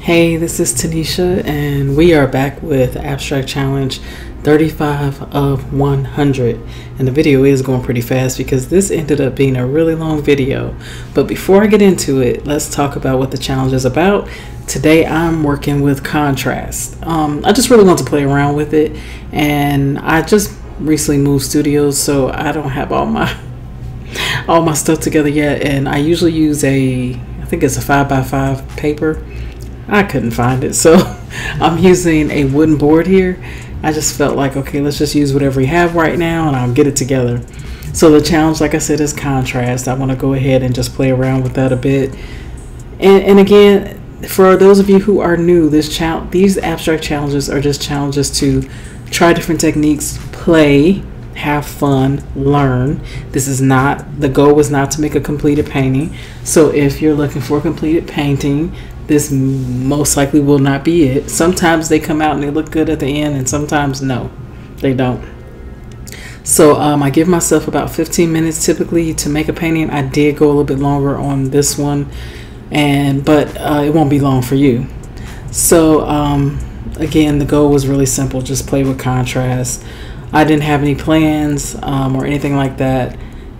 Hey, this is Tanisha, and we are back with Abstract Challenge 35 of 100. And the video is going pretty fast because this ended up being a really long video. But before I get into it, let's talk about what the challenge is about. Today I'm working with contrast. I just really want to play around with it, and I just recently moved studios, so I don't have all my stuff together yet. And I usually use I think it's a 5x5 paper. I couldn't find it, so I'm using a wooden board here. I just felt like, okay, let's just use whatever we have right now and I'll get it together. So the challenge, like I said, is contrast. I want to go ahead and just play around with that a bit. And again, for those of you who are new, these abstract challenges are just challenges to try different techniques, play, have fun, learn. The goal was not to make a completed painting. So if you're looking for a completed painting, this most likely will not be it. Sometimes they come out and they look good at the end, and sometimes no, they don't. So I give myself about 15 minutes typically to make a painting. I did go a little bit longer on this one, but it won't be long for you. So again, the goal was really simple, just play with contrast. I didn't have any plans or anything like that.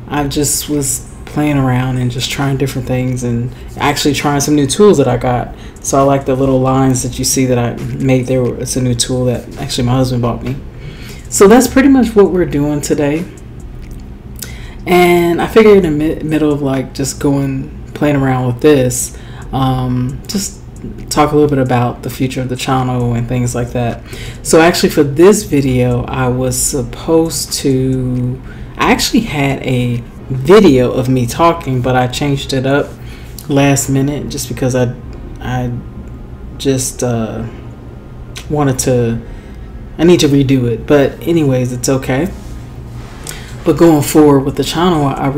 I just was playing around and just trying different things and actually trying some new tools that I got. So I like the little lines that you see that I made there. It's a new tool that actually my husband bought me. So that's pretty much what we're doing today. And I figured in the middle of like just playing around with this, just talk a little bit about the future of the channel and things like that. So actually for this video, I actually had a video of me talking, but I changed it up last minute just because I just I need to redo it. But anyways, it's okay. But going forward with the channel, I'm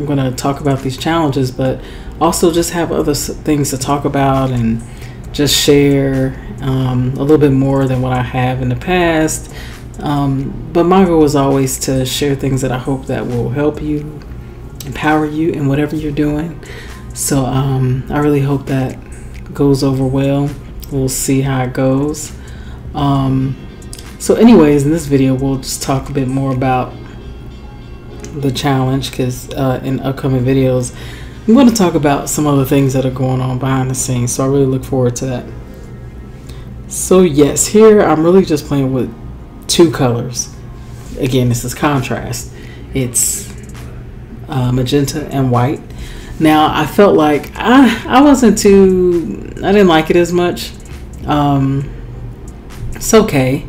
going to talk about these challenges, but also just have other things to talk about and just share a little bit more than what I have in the past. But my goal is always to share things that I hope that will help you, empower you in whatever you're doing. So I really hope that goes over well. We'll see how it goes. So anyways, in this video we'll just talk a bit more about the challenge, because in upcoming videos I'm going to talk about some other things that are going on behind the scenes. So I really look forward to that. So yes, here I'm really just playing with two colors. Again, this is contrast. It's magenta and white. Now I felt like I didn't like it as much. It's okay.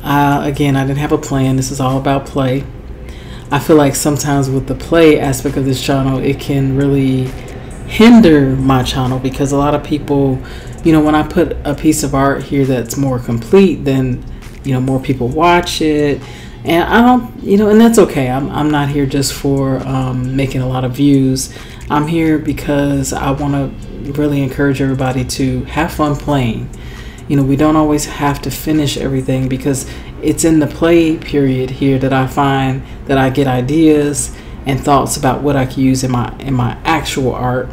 Again, I didn't have a plan. This is all about play. I feel like sometimes with the play aspect of this channel, it can really hinder my channel, because a lot of people, when I put a piece of art here that's more complete, then more people watch it, and I don't, and that's okay. I'm not here just for making a lot of views. I'm here because I want to really encourage everybody to have fun playing. We don't always have to finish everything, because it's in the play period here that I find that I get ideas and thoughts about what I can use in my actual art.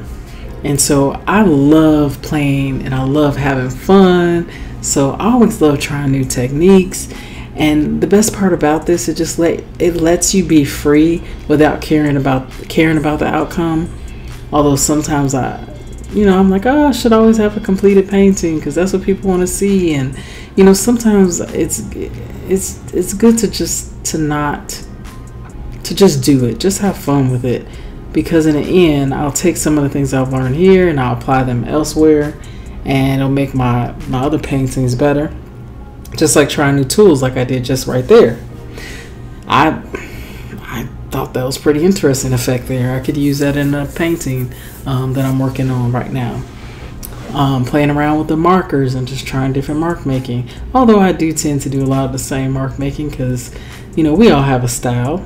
And so I love playing and I love having fun. So I always love trying new techniques. And the best part about this, it lets you be free without caring about the outcome. Although sometimes I'm like, oh, I should always have a completed painting because that's what people want to see. And sometimes it's good to just do it, just have fun with it, because in the end I'll take some of the things I've learned here and I'll apply them elsewhere, and it'll make my other paintings better. Just like trying new tools like I did just right there. I thought that was pretty interesting effect there. I could use that in a painting that I'm working on right now. Playing around with the markers and just trying different mark making. Although I do tend to do a lot of the same mark making, because we all have a style.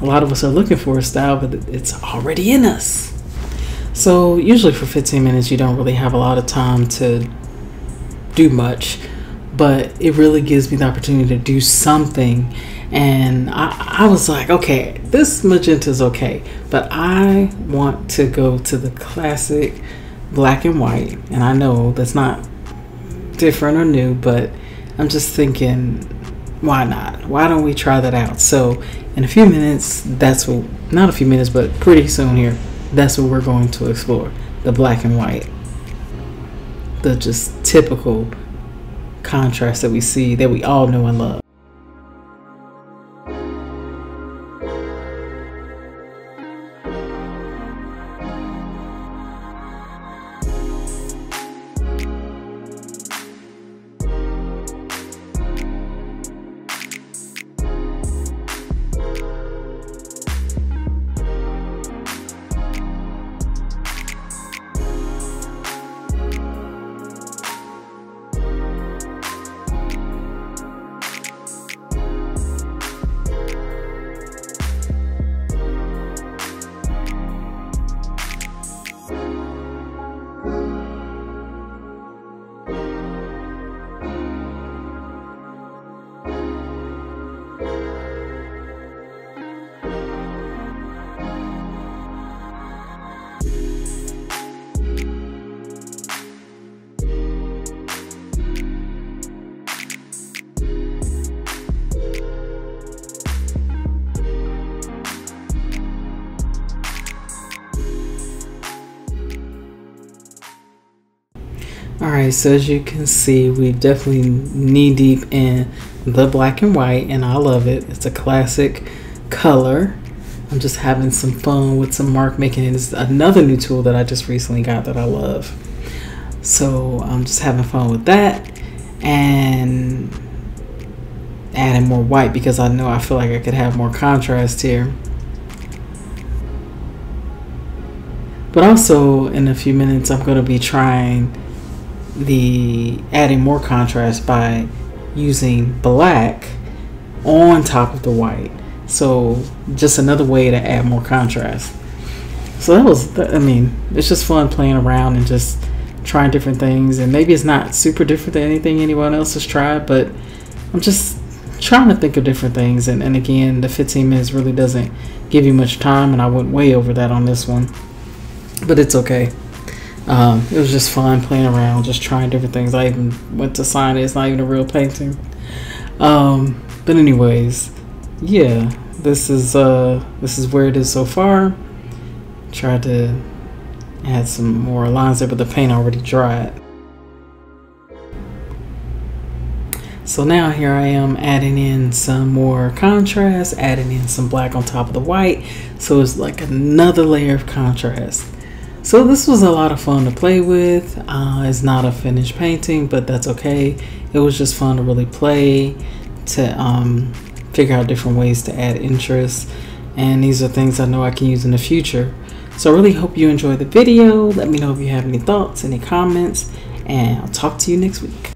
A lot of us are looking for a style, but it's already in us. So usually for 15 minutes you don't really have a lot of time to do much, but it really gives me the opportunity to do something. And I was like, okay, this magenta is okay, but I want to go to the classic black and white, and I know that's not different or new, but I'm just thinking, why not? Why don't we try that out? So in a few minutes, that's what, not a few minutes, but pretty soon here, that's what we're going to explore. The black and white. The just typical contrast that we see, that we all know and love. Alright, so as you can see, we've definitely knee deep in the black and white, and I love it. It's a classic color. I'm just having some fun with some mark making. It's another new tool that I just recently got that I love. So I'm just having fun with that and adding more white because I feel like I could have more contrast here. But also in a few minutes I'm going to be trying adding more contrast by using black on top of the white. So just another way to add more contrast. So that was, I mean, it's just fun playing around and just trying different things. And maybe it's not super different than anything anyone else has tried, but I'm just trying to think of different things. And again, the 15 minutes really doesn't give you much time, and I went way over that on this one, but it's okay. It was just fun playing around, just trying different things. I even went to sign it. It's not even a real painting. But anyways, yeah, this is where it is so far. Tried to add some more lines there, but the paint already dried. So now here I am adding in some more contrast, adding in some black on top of the white. So it's like another layer of contrast. So this was a lot of fun to play with. It's not a finished painting, but that's okay. It was just fun to really play, to figure out different ways to add interest. And these are things I know I can use in the future. So I really hope you enjoyed the video. Let me know if you have any thoughts, any comments, and I'll talk to you next week.